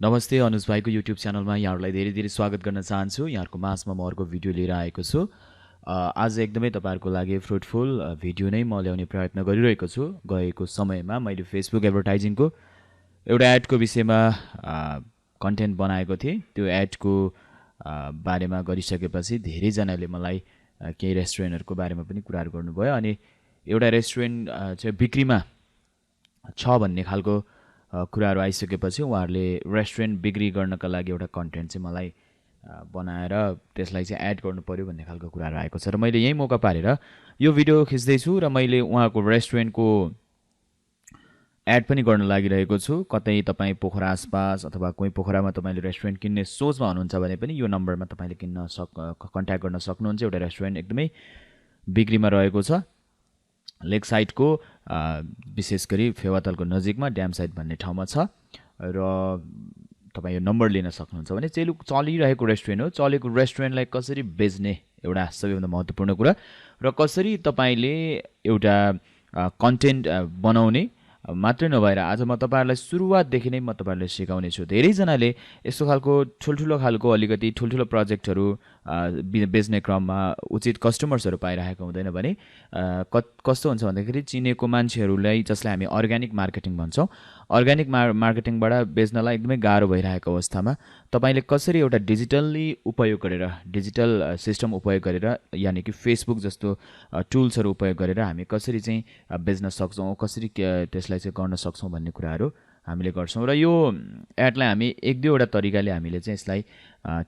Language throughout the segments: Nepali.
नमस्ते अनुज भाइको युट्युब च्यानलमा यहाँहरूलाई धेरै धेरै स्वागत गर्न चाहन्छु। यहाँहरूको माझमा म अर्को भिडियो लिएर आएको छु। आज एकदमै तपाईँहरूको लागि फ्रुटफुल भिडियो नै म ल्याउने प्रयत्न गरिरहेको छु। गएको समयमा मैले फेसबुक एडभर्टाइजिङको एउटा एडको विषयमा कन्टेन्ट बनाएको थिएँ। त्यो एडको बारेमा गरिसकेपछि धेरैजनाले मलाई केही रेस्टुरेन्टहरूको बारेमा पनि कुराहरू गर्नुभयो अनि एउटा रेस्टुरेन्ट चाहिँ बिक्रीमा छ भन्ने खालको कुराहरू आइसकेपछि उहाँहरूले रेस्टुरेन्ट बिक्री गर्नका लागि एउटा कन्टेन्ट चाहिँ मलाई बनाएर त्यसलाई चाहिँ एड गर्नु पर्यो भन्ने खालको कुराहरू आएको छ र मैले यही मौका पारेर यो भिडियो खिच्दैछु र मैले उहाँको रेस्टुरेन्टको एड पनि गर्न लागिरहेको छु। कतै तपाईँ पोखरा आसपास अथवा कुनै पोखरामा तपाईँले रेस्टुरेन्ट किन्ने सोचमा हुनुहुन्छ भने पनि यो नम्बरमा तपाईँले कन्ट्याक्ट गर्न सक्नुहुन्छ। एउटा रेस्टुरेन्ट एकदमै बिक्रीमा रहेको छ लेक साइडको विशेष गरी फेवातालको नजिकमा ड्याम साइड भन्ने ठाउँमा छ र तपाईँ यो नम्बर लिन सक्नुहुन्छ भने चलिरहेको रेस्टुरेन्ट हो। चलेको रेस्टुरेन्टलाई कसरी बेच्ने एउटा सबैभन्दा महत्त्वपूर्ण कुरा र कसरी तपाईँले एउटा कन्टेन्ट बनाउने मात्रै नभएर आज म तपाईँहरूलाई सुरुवातदेखि नै म तपाईँहरूलाई सिकाउने छु। धेरैजनाले यस्तो खालको ठुल्ठुलो खालको अलिकति ठुल्ठुलो प्रोजेक्टहरू बेच्ने क्रममा उचित कस्टमर्सहरू पाइरहेको हुँदैन भने कस्तो हुन्छ भन्दाखेरि चिनेको मान्छेहरूलाई जसलाई हामी अर्ग्यानिक मार्केटिङ भन्छौँ, अर्ग्यानिक मार्केटिङबाट बेच्नलाई एकदमै गाह्रो भइरहेको अवस्थामा तपाईँले कसरी एउटा डिजिटल्ली उपयोग गरेर डिजिटल सिस्टम उपयोग गरेर यानि कि फेसबुक जस्तो टुल्सहरू उपयोग गरेर हामी कसरी चाहिँ बेच्न सक्छौँ, कसरी त्यसलाई चाहिँ गर्न सक्छौँ भन्ने कुराहरू हामीले गर्छौँ र यो एडलाई हामी एक दुईवटा तरिकाले हामीले चाहिँ यसलाई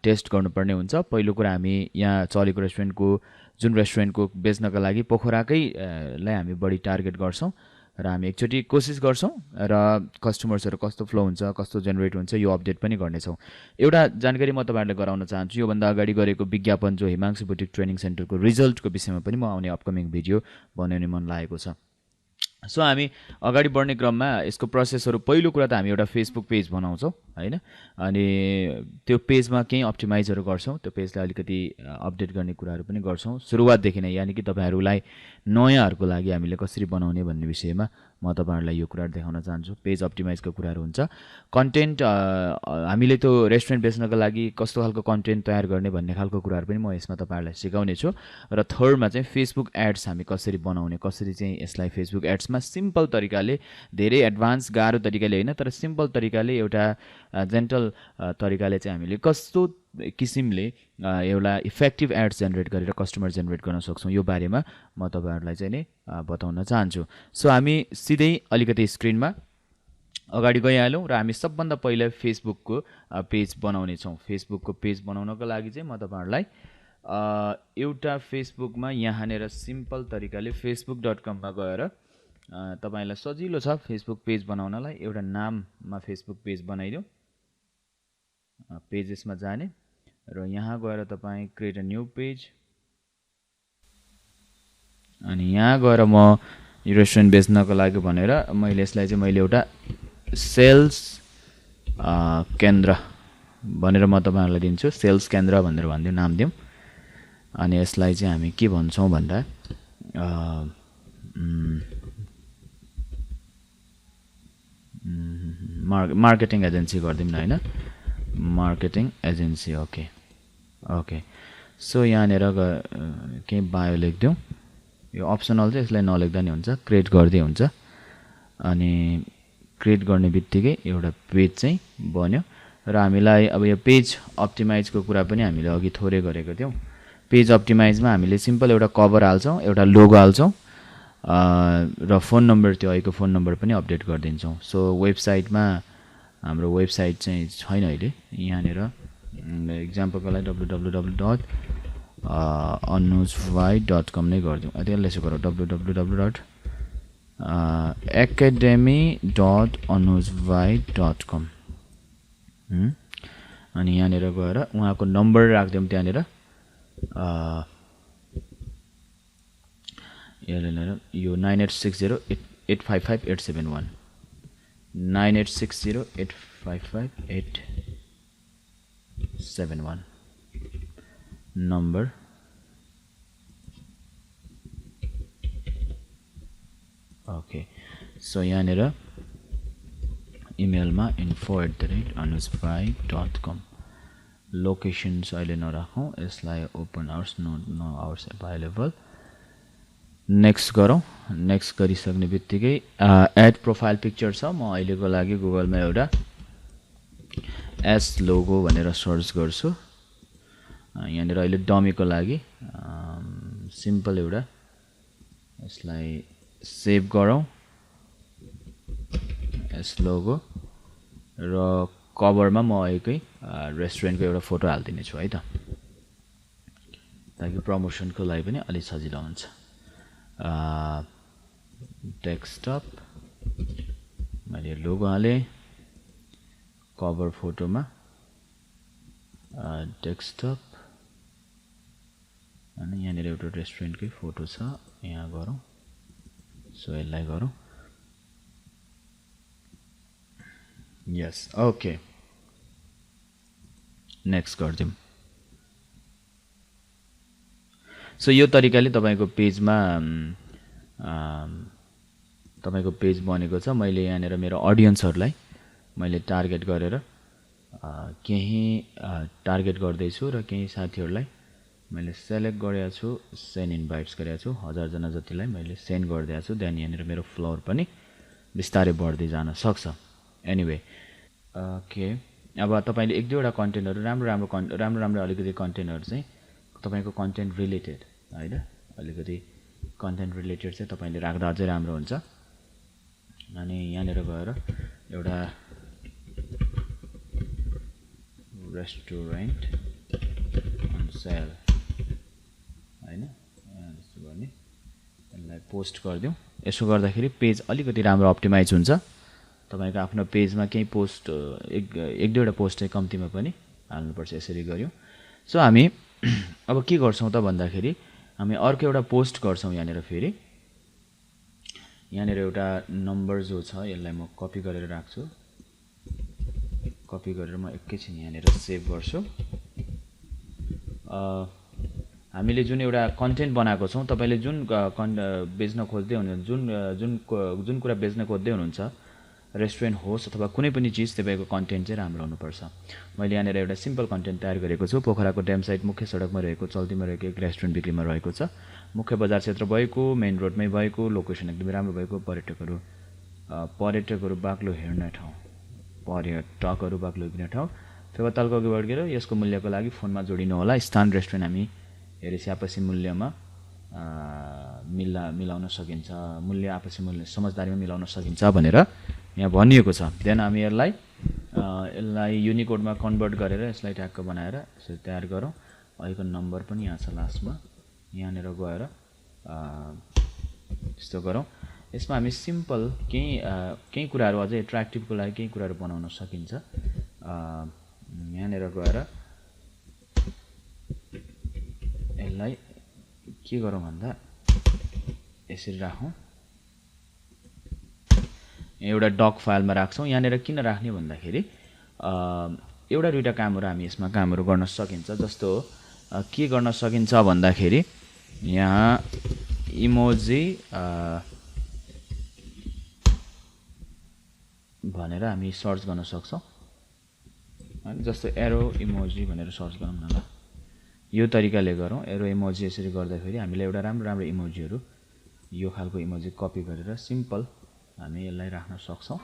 टेस्ट गर्नुपर्ने हुन्छ। पहिलो कुरा हामी यहाँ चलेको रेस्टुरेन्टको बेच्नका लागि पोखराकैलाई हामी बढी टार्गेट गर्छौँ र हामी एकचोटि कोसिस गर्छौँ र कस्टमर्सहरू कस्तो फ्लो हुन्छ, कस्तो जेनेरेट हुन्छ यो अपडेट पनि गर्नेछौँ। एउटा जानकारी म तपाईँहरूलाई गराउन चाहन्छु। योभन्दा अगाडि गरेको विज्ञापन जो हिमांशु बुटिक ट्रेनिङ सेन्टरको रिजल्टको विषयमा पनि म आउने अपकमिङ भिडियो बनाउने मन लागेको छ। सो हामी अगाडि बढ्ने क्रममा यसको प्रोसेसहरू पहिलो कुरा त हामी एउटा फेसबुक पेज बनाउँछौँ होइन, अनि त्यो पेजमा केही अप्टिमाइजहरू गर्छौँ, त्यो पेजलाई अलिकति अपडेट गर्ने कुराहरू पनि गर्छौँ सुरुवातदेखि नै, यानि कि तपाईँहरूलाई नयाँहरूको लागि हामीले कसरी बनाउने भन्ने विषयमा म तपाईँहरूलाई यो कुराहरू देखाउन चाहन्छु। पेज अप्टिमाइजको कुराहरू हुन्छ। कन्टेन्ट हामीले त्यो रेस्टुरेन्ट बेच्नको लागि कस्तो खालको कन्टेन्ट तयार गर्ने भन्ने खालको कुराहरू पनि म यसमा तपाईँहरूलाई सिकाउने छु। र थर्डमा चाहिँ फेसबुक एड्स हामी कसरी बनाउने, कसरी चाहिँ यसलाई फेसबुक एड्समा सिम्पल तरिकाले, धेरै एडभान्स गाह्रो तरिकाले होइन तर सिम्पल तरिकाले एउटा जेन्टल तरिकाले चाहिँ हामीले कस्तो किसिमले एउटा इफेक्टिभ एड्स जेनेरेट गरेर कस्टमर जेनेरेट गर्न सक्छौँ यो बारेमा म तपाईँहरूलाई चाहिँ नै बताउन चाहन्छु। सो हामी सिधै अलिकति स्क्रिनमा अगाडि गइहालौँ र हामी सबभन्दा पहिला फेसबुकको पेज बनाउने छौँ। फेसबुकको पेज बनाउनको लागि चाहिँ म तपाईँहरूलाई एउटा फेसबुकमा यहाँनिर सिम्पल तरिकाले facebook.com-मा गएर तपाईँलाई सजिलो छ फेसबुक पेज बनाउनलाई। एउटा नाममा फेसबुक पेज बनाइदिउँ, पेजेसमा जाने र यहाँ गएर तपाईँ क्रिएट अ न्यू पेज, अनि यहाँ गएर म यो रेस्टुरेन्ट बेच्नको लागि भनेर मैले यसलाई चाहिँ मैले एउटा सेल्स केन्द्र भनेर म तपाईँहरूलाई दिन्छु। सेल्स केन्द्र भनेर भनिदिउँ, नाम दिउँ। अनि यसलाई चाहिँ हामी के भन्छौँ भन्दा मार्केटिङ एजेन्सी गरिदिउँ न, होइन, मार्केटिङ एजेन्सी। ओके सो यहाँनिर केही बायो लेखिदिउँ। यो अप्सनल चाहिँ यसलाई नलेख्दा नि हुन्छ, क्रिएट गर्दै हुन्छ। अनि क्रिएट गर्ने बित्तिकै एउटा पेज चाहिँ बन्यो र हामीलाई अब यो पेज अप्टिमाइजको कुरा पनि हामीले अघि थोरै गरेको थियौँ। पेज अप्टिमाइजमा हामीले सिम्पल एउटा कभर हाल्छौँ, एउटा लोगो हाल्छौँ र फोन नम्बर, त्यो अहिलेको फोन नम्बर पनि अपडेट गरिदिन्छौँ। सो वेबसाइटमा हाम्रो वेबसाइट चाहिँ छैन अहिले, यहाँनिर इक्जाम्पलको लागि www.anujvai.com नै गरिदिउँ। त्यसलाई यसो गरौँ, www.academy.anujvai.com। अनि यहाँनिर गएर उहाँको नम्बर राखिदिउँ। त्यहाँनिर यो 9860855871 9860855871 नम्बर। ओके सो यहाँनिर इमेलमा info@anusbhai.com लोकेसन्स अहिले नराखौँ यसलाई open hours no hours available next गरौँ नेक्स्ट गरिसक्ने बित्तिकै एड प्रोफाइल पिक्चर छ म अहिलेको लागि गुगलमा एउटा एस लोगो भनेर सर्च गर्छु यहाँनिर अहिले डमीको लागि सिम्पल एउटा यसलाई सेभ गरौँ एस लोगो र कभरमा म अहिलेकै रेस्टुरेन्टको एउटा फोटो हालिदिने छु है त ताकि प्रमोसनको लागि पनि अलि सजिलो हुन्छ डेस्कटप मैले लोगो हालेँ कभर फोटोमा डेस्कटप अनि यहाँनिर एउटा रेस्टुरेन्टकै फोटो छ यहाँ गरौँ सो यसलाई गरौँ यस ओके नेक्स्ट गरिदिउँ सो यो तरिकाले तपाईको पेजमा तपाईको पेज बनेको छ मैले यहाँनिर मेरो अडियन्सहरुलाई मैले टार्गेट गरेर केही टार्गेट गर्दै छु र केही साथीहरुलाई मैले सेलेक्ट गरेको छु सेन्ड इन्भाइट्स गरेको छु 1000 जना जतिलाई मैले सेन्ड गरिदिएको छु देन यहाँनिर मेरो फ्लोर पनि बिस्तारै बढ्दै जान सक्छ एनीवे ओके अब तपाईले एक दुईवटा कन्टेन्टहरु राम्रो अलिकति कन्टेन्टहरु चाहिँ तपाईको कन्टेन्ट रिलेटेड हैन अलिकति कन्टेन्ट रिलेटेड चाहिँ तपाईले राख्दा अझै राम्रो हुन्छ अनि यहाँनिर गएर एउटा रेस्टुरेन्ट अन सेल हैन यस्तो गर्ने यसलाई पोस्ट गर्दियौ यसो गर्दाखेरि पेज अलिकति राम्रो अप्टिमाइज हुन्छ तपाईको आफ्नो पेजमा केही पोस्ट एक दुईवटा पोस्ट चाहिँ कम्तिमा पनि हाल्नुपर्छ यसरी गर्यौ सो हामी अब के गर्छौं त भन्दाखेरि हामी अर्को एउटा पोस्ट गर्छौं यहाँनिर फेरि यहाँनिर एउटा नम्बर जो छ यसलाई म कपी गरेर राख्छु कपी गरेर म एकैछिन यहाँनिर सेभ गर्छु हामीले जुन एउटा कन्टेन्ट बनाएको छौं तपाईले जुन बेच्न खोज्दै हुनुहुन्छ जुन कुरा बेच्न खोज्दै हुनुहुन्छ रेस्टुरेन्ट होस् अथवा कुनै पनि चीज तपाईको कन्टेन्ट चाहिँ राम्रो हुनुपर्छ मैले यहाँनिर एउटा सिम्पल कन्टेन्ट तयार गरेको छु पोखराको ड्याम साइड मुख्य सडकमा रहेको चल्तीमा रहेको एक रेस्टुरेन्ट बिक्रीमा रहेको छ मुख्य बजार क्षेत्र भएको मेन रोडमै भएको लोकेसन एकदमै राम्रो भएको पर्यटकहरु बाक्लो हेर्ने ठाउँ पर्यटकहरु बाक्लो हेर्ने ठाउँ फेवातालको अघि बढेर यसको मूल्यको लागि फोनमा जोडिनु होला स्थान रेस्टुरेन्ट हामी हेरेसी आपसी मूल्यमा मिलाउन सकिन्छ मूल्य आपसी मूल्य समझदारीमा मिलाउन सकिन्छ भनेर यहाँ भनिएको छ देन हामी यसलाई युनिकोडमा कन्भर्ट गरेर यसलाई ट्याग बनाएर यसरी तयार गरौँ अहिलेको नम्बर पनि यहाँ छ लास्टमा यहाँनिर गएर यस्तो गरौँ यसमा हामी सिम्पल केही कुराहरु अझै एट्र्याक्टिभको लागि केही कुराहरु बनाउन सकिन्छ यहाँनिर गएर यसलाई के गरौँ भन्दा यसरी राखौं एउटा डक फाइलमा राख्छौं यहाँनिर किन राख्ने भन्दाखेरि एउटा दुईटा कामहरु हामी यसमा कामहरु गर्न सकिन्छ जस्तो के गर्न सकिन्छ भन्दाखेरि यहाँ इमोजी भनेर हामी सर्च गर्न सक्छौं अनि जस्तो एरो इमोजी भनेर सर्च गरौँ न ल यो तरिकाले गरौँ एरो इमोजी यसरी गर्दाखेरि हामीले एउटा राम्रो इमोजीहरु यो खालको इमोजी कपी गरेर सिम्पल हामी यसलाई राख्न सक्छौं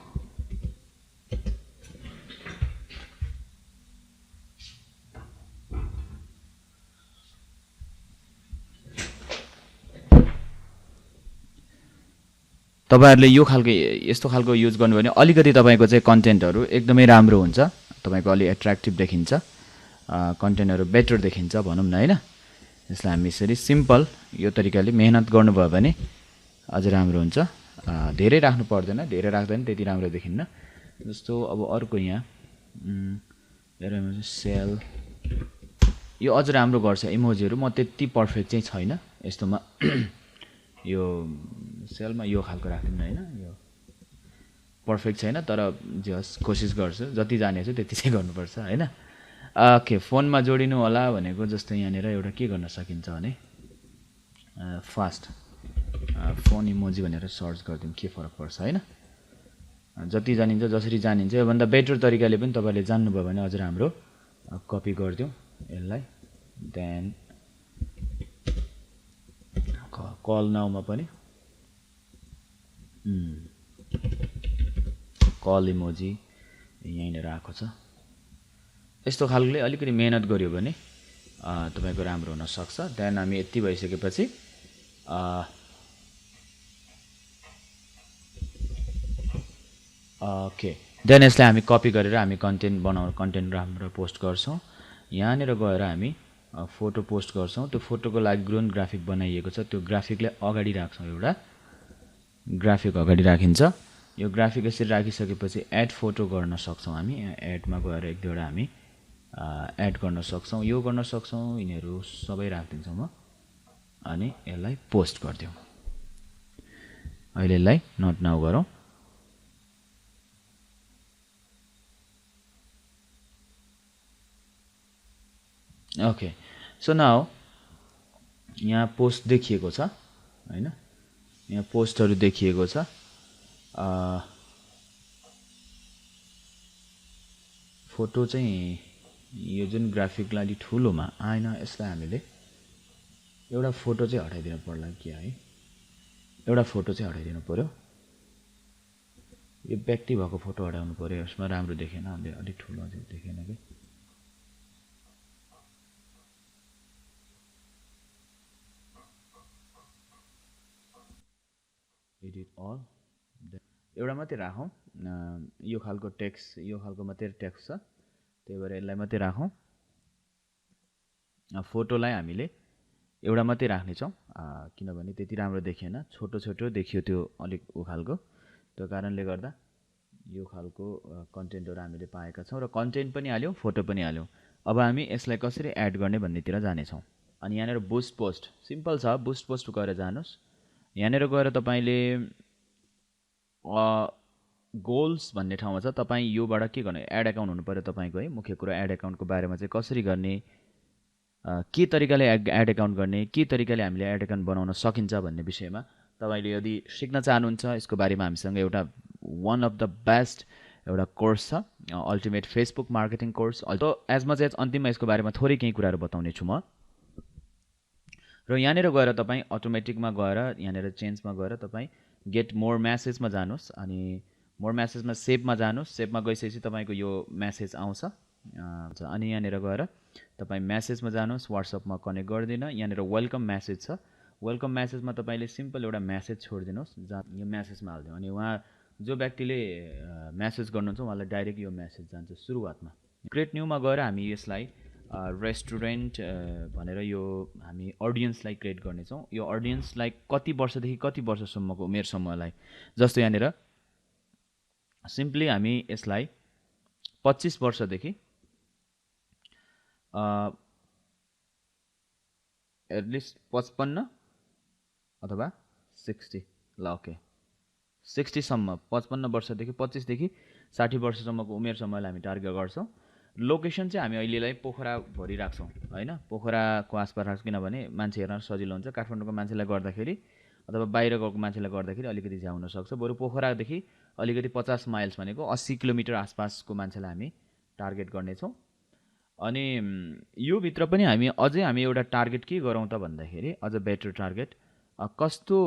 तपाईहरुले यो खालको यस्तो खालको युज गर्नु भने अलिकति तपाईको चाहिँ कन्टेन्टहरु एकदमै राम्रो हुन्छ तपाईको अलि एट्र्याक्टिभ देखिन्छ कन्टेन्टहरु बेटर देखिन्छ भनौं न हैन यसलाई हामी यसरी सिम्पल यो तरिकाले मेहनत गर्नुभयो भने अझ राम्रो हुन्छ धेरै राख्नु पर्दैन धेरै राख्दा पनि त्यति राम्रो देखिन्न जस्तो अब अर्को यहाँ सेल यो अझ राम्रो गर्छ इमोजीहरु म त्यति पर्फेक्ट चाहिँ छैन यस्तोमा यो सेलमा यो खालको राख्दिन हैन यो पर्फेक्ट छैन तर जस कोशिश गर्छु जति जाने छु त्यति चाहिँ गर्नुपर्छ हैन ओके फोनमा जोडिनु होला भनेको जस्तो यहाँनिर एउटा के गर्न सकिन्छ भने फास्ट फोन इमोजी भनेर सर्च गर्दियौ के फरक पर्छ हैन जति जानिन्छ जसरी जानिन्छ योभन्दा बेटर तरिकाले पनि तपाईँले जान्नुभयो भने अझ राम्रो कपी गरिदिउँ यसलाई देन कल नाउमा पनि कल इमोजी यहीँनिर आएको छ यस्तो खालले अलिकति मेहनत गर्यो भने तपाईँको राम्रो हुनसक्छ देन हामी यति भइसकेपछि ओके देन यसलाई हामी कपी गरेर हामी कन्टेन्ट राम्रो पोस्ट गर्छौँ यहाँनिर गएर हामी फोटो पोस्ट गर्छौँ त्यो फोटोको लागि ग्राउन्ड ग्राफिक बनाइएको छ त्यो ग्राफिकलाई अगाडि राख्छौँ एउटा ग्राफिक अगाडि राखिन्छ यो ग्राफिक यसरी राखिसकेपछि एड फोटो गर्न सक्छौँ हामी एडमा गएर एक दुईवटा हामी एड गर्न सक्छौँ यो गर्न सक्छौँ यिनीहरू सबै राखिदिन्छौँ म अनि यसलाई पोस्ट गरिदिउँ अहिले यसलाई नट नाउ गरौँ ओके सो नाउ यहाँ पोस्ट देखिएको छ हैन यहाँ पोस्टहरु देखिएको छ फोटो चाहिँ यो जुन ग्राफिकलाई अलि ठुलोमा आएन यसलाई हामीले एउटा फोटो चाहिँ हटाइदिनु पर्ला के है एउटा फोटो चाहिँ हटाइदिनु पर्यो यो व्यक्ति भएको फोटो हटाउनु पर्यो यसमा राम्रो देखेन अलि ठुलो देखेन के एडिट अल एउटा मात्रै राखौँ यो खालको टेक्स्ट यो खालको मात्रै टेक्स्ट छ त्यही भएर यसलाई मात्रै राखौँ फोटोलाई हामीले एउटा मात्रै राख्नेछौँ किनभने त्यति राम्रो देखिएन छोटो छोटो देखियो त्यो अलिक उ खालको त्यो कारणले गर्दा यो खालको कन्टेन्टहरु हामीले पाएका छौँ र कन्टेन्ट पनि हाल्यौँ फोटो पनि हाल्यौँ अब हामी यसलाई कसरी एड गर्ने भन्नेतिर जानेछौँ अनि यहाँनिर बुस्ट पोस्ट सिम्पल छ बुस्ट पोस्ट गरेर जानुस् यहाँनिर गएर तपाईले गोल्स भन्ने ठाउँमा छ तपाई योबाट के गर्ने एड अकाउन्ट हुनु पर्यो तपाईको है मुख्य कुरा एड अकाउन्टको बारेमा चाहिँ कसरी गर्ने के तरिकाले एड अकाउन्ट गर्ने के तरिकाले हामीले एड अकाउन्ट बनाउन सकिन्छ भन्ने विषयमा तपाईले यदि सिक्न चाहनुहुन्छ यसको बारेमा हामीसँग एउटा वान अफ द बेस्ट एउटा कोर्स छ ultimate Facebook marketing course as much as अन्तिममा यसको बारेमा थोरै केही कुराहरु बताउने छु म र यहाँनिर गएर तपाई अटोमेटिकमा गएर यहाँनिर चेन्जमा गएर तपाई गेट मोर मेसेजमा जानुस् अनि मोर मेसेजमा सेभमा जानुस् सेभमा गइसकेपछि तपाईको यो मेसेज आउँछ अनि यहाँनिर गएर तपाई मेसेजमा जानुस् व्हाट्सएपमा कनेक्ट गर्दिन यहाँनिर वेलकम मेसेज छ वेलकम मेसेजमा तपाईले सिम्पल एउटा मेसेज छोड्दिनुस् जहाँ यो मेसेजमा हाल्दिनु अनि वहाँ जो व्यक्तिले मेसेज गर्नुहुन्छ उहाँलाई डाइरेक्ट यो मेसेज जान्छ सुरुवातमा क्रिएट न्यूमा गएर हामी यसलाई रेस्टुरेन्ट भनेर यो हामी ऑडियन्सलाई क्रिएट गर्नेछौँ यो ऑडियन्सलाई कति वर्षदेखि कति वर्षसम्मको उमेर समूहलाई जस्तो यहाँनिर सिम्पली हामी यसलाई 25 वर्षदेखि एटलिस्ट 55 अथवा 60 ल ओके 60 सम्म 55 वर्षदेखि 25 देखि 60 वर्षसम्मको उमेर समूहलाई हामी टार्गेट गर्छौँ लोकेसन चाहिँ हामी अहिलेलाई पोखरा भरि राख्छौँ हैन पोखराको आसपास राख्छौँ किनभने मान्छे हेर्न सजिलो हुन्छ काठमाडौँको मान्छेलाई गर्दाखेरि अथवा बाहिर गएको मान्छेलाई गर्दाखेरि अलिकति झ्याउ हुन सक्छ बरु पोखरादेखि अलिकति 50 माइल्स भनेको 80 किलोमिटर आसपासको मान्छेलाई हामी टार्गेट गर्नेछौँ अनि यो भित्र पनि हामी अझै हामी एउटा टार्गेट के गरौँ त भन्दाखेरि अझ बेटर टार्गेट कस्तो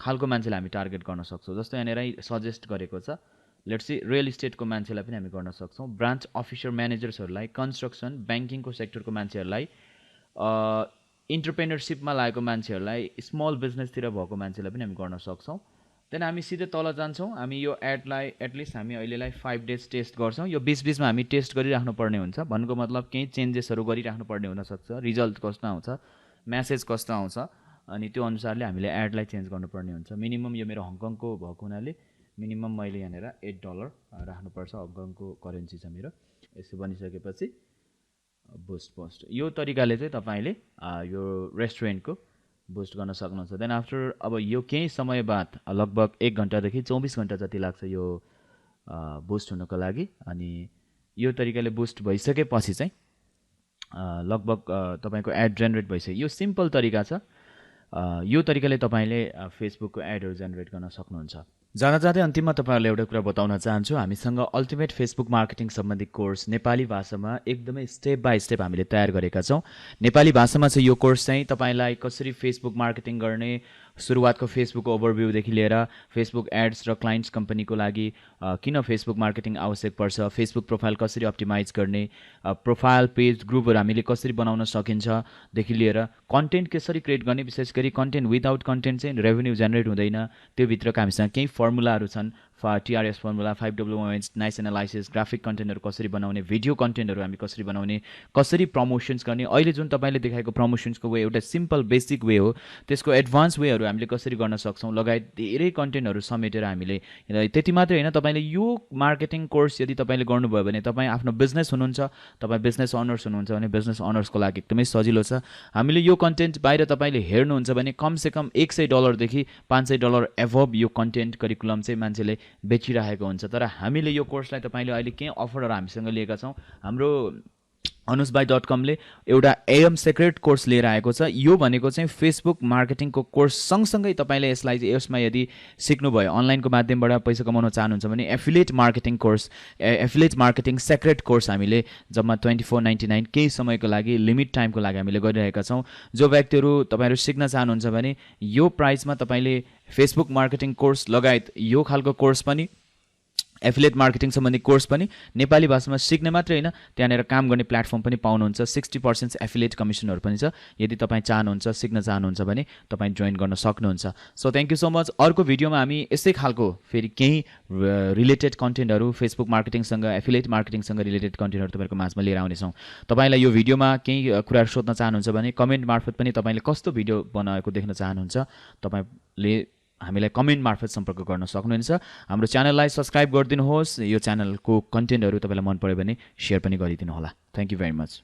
खालको मान्छेलाई हामी टार्गेट गर्न सक्छौँ जस्तो यहाँनिर सजेस्ट गरेको छ लेट्स सी रियल इस्टेटको मान्छेलाई पनि हामी गर्न सक्छौँ ब्रान्च अफिसर म्यानेजर्सहरूलाई कन्स्ट्रक्सन ब्याङ्किङको सेक्टरको मान्छेहरूलाई इन्टरप्रेन्योरसिपमा लागेको मान्छेहरूलाई स्मल बिजनेसतिर भएको मान्छेलाई पनि हामी गर्न सक्छौँ देन हामी सिधै तल जान्छौँ हामी यो एडलाई एटलिस्ट हामी अहिलेलाई 5 डेज टेस्ट गर्छौँ यो बीचमा हामी टेस्ट गरिराख्नु पर्ने हुन्छ भन्नुको मतलब केही चेन्जेसहरू गरिराख्नु पर्ने हुनसक्छ रिजल्ट कस्तो आउँछ मेसेज कस्तो आउँछ अनि त्यो अनुसारले हामीले एडलाई चेन्ज गर्नुपर्ने हुन्छ मिनिमम यो मेरो हङकङको भएको हुनाले मिनिमम मैले यहाँनिर $8 राख्नुपर्छ हङकङको करेन्सी छ मेरो यसो बनिसकेपछि बुस्ट पोस्ट यो तरिकाले चाहिँ तपाईले यो रेस्टुरेन्टको बुस्ट गर्न सक्नुहुन्छ देन आफ्टर अब यो केही समय बाद लगभग 1 घण्टादेखि 24 घण्टा जति लाग्छ यो बुस्ट हुनको लागि अनि यो तरिकाले बुस्ट भइसकेपछि चाहिँ लगभग तपाईको एड जेनेरेट भइसक्यो यो सिम्पल तरिका छ यो तरिकाले तपाईले फेसबुकको एडहरु जेनेरेट गर्न सक्नुहुन्छ जाँदा अन्तिममा तपाईँहरूलाई एउटा कुरा बताउन चाहन्छु, हामीसँग अल्टिमेट फेसबुक मार्केटिङ सम्बन्धी कोर्स नेपाली भाषामा एकदमै स्टेप बाई स्टेप हामीले तयार गरेका छौँ। नेपाली भाषामा चाहिँ यो कोर्स चाहिँ तपाईँलाई कसरी फेसबुक मार्केटिङ गर्ने, सुरुवातको फेसबुक ओभरभ्यूदेखि लिएर फेसबुक एड्स र क्लाइन्ट्स कम्पनीको लागि किन फेसबुक मार्केटिङ आवश्यक पर्छ, फेसबुक प्रोफाइल कसरी अप्टिमाइज गर्ने, प्रोफाइल पेज ग्रुपहरू हामीले कसरी बनाउन सकिन्छदेखि लिएर कन्टेन्ट कसरी क्रिएट गर्ने, विशेष गरी कन्टेन्ट विदाउट कन्टेन्ट चाहिँ रेभेन्यू जेनेरेट हुँदैन, त्योभित्रका हामीसँग केही फर्मुलाहरू छन्। TRS formula, 5W moments, nice analysis, graphic कन्टेन्टहरू कसरी बनाउने, भिडियो कन्टेन्टहरू हामी कसरी बनाउने, कसरी प्रमोसन्स गर्ने, अहिले जुन तपाईँले देखाएको प्रमोसन्सको वे एउटा सिम्पल बेसिक वे हो, त्यसको एडभान्स वेहरू हामीले कसरी गर्न सक्छौँ लगायत धेरै कन्टेन्टहरू समेटेर हामीले। त्यति मात्रै होइन, तपाईँले यो मार्केटिङ कोर्स यदि तपाईँले गर्नुभयो भने तपाईँ आफ्नो बिजनेस हुनुहुन्छ, तपाईँ बिजनेस अनर्स हुनुहुन्छ भने बिजनेस अनर्सको लागि एकदमै सजिलो छ। हामीले यो कन्टेन्ट बाहिर तपाईँले हेर्नुहुन्छ भने कमसेकम $100 $500 एभब यो कन्टेन्ट करिकुलम चाहिँ मान्छेले बेचिरहेको हुन्छ। तर हामीले यो कोर्सलाई तपाईँले अहिले केही अफरहरू हामीसँग लिएका छौँ। हाम्रो अनुजबाई.com ले एउटा एएम सेक्रेट कोर्स लिएर आएको छ। यो भनेको चाहिँ फेसबुक मार्केटिङको कोर्स सँगसँगै तपाईँले यसमा यदि सिक्नुभयो, अनलाइनको माध्यमबाट पैसा कमाउन चाहनुहुन्छ भने affiliate marketing course, affiliate marketing secret course हामीले जम्मा $24.99 केही समयको लागि, लिमिट टाइमको लागि हामीले गरिरहेका छौँ। जो व्यक्तिहरू तपाईँहरू सिक्न चाहनुहुन्छ भने यो प्राइसमा तपाईँले फेसबुक मार्केटिङ कोर्स लगायत यो खालको कोर्स पनि, एफिलिएट मार्केटिङ सम्बन्धी कोर्स पनि नेपाली भाषामा सिक्ने मात्रै होइन, त्यहाँनिर काम गर्ने प्लेटफर्म पनि पाउनुहुन्छ। 60% एफिलिएट कमिसनहरू पनि छ। यदि तपाईँ चाहनुहुन्छ, सिक्न चाहनुहुन्छ भने तपाईँ जोइन गर्न सक्नुहुन्छ। So thank you so much. अर्को भिडियोमा हामी यस्तै खालको फेरि केही रिलेटेड कन्टेन्टहरू, फेसबुक मार्केटिङसँग, एफिलिएट मार्केटिङसँग रिलेटेड कन्टेन्टहरू तपाईँहरूको माझमा लिएर आउनेछौँ। तपाईँलाई यो भिडियोमा केही कुराहरू सोध्न चाहनुहुन्छ भने कमेन्ट मार्फत पनि तपाईँले कस्तो भिडियो बनाएको देख्न चाहनुहुन्छ, तपाईँले हामीलाई कमेन्ट मार्फत सम्पर्क गर्न सक्नुहुन्छ। हाम्रो च्यानललाई सब्सक्राइब गरिदिनुहोस्। यो च्यानलको कन्टेन्टहरू तपाईँलाई मन पऱ्यो भने सेयर पनि गरिदिनु होला। Thank you very much.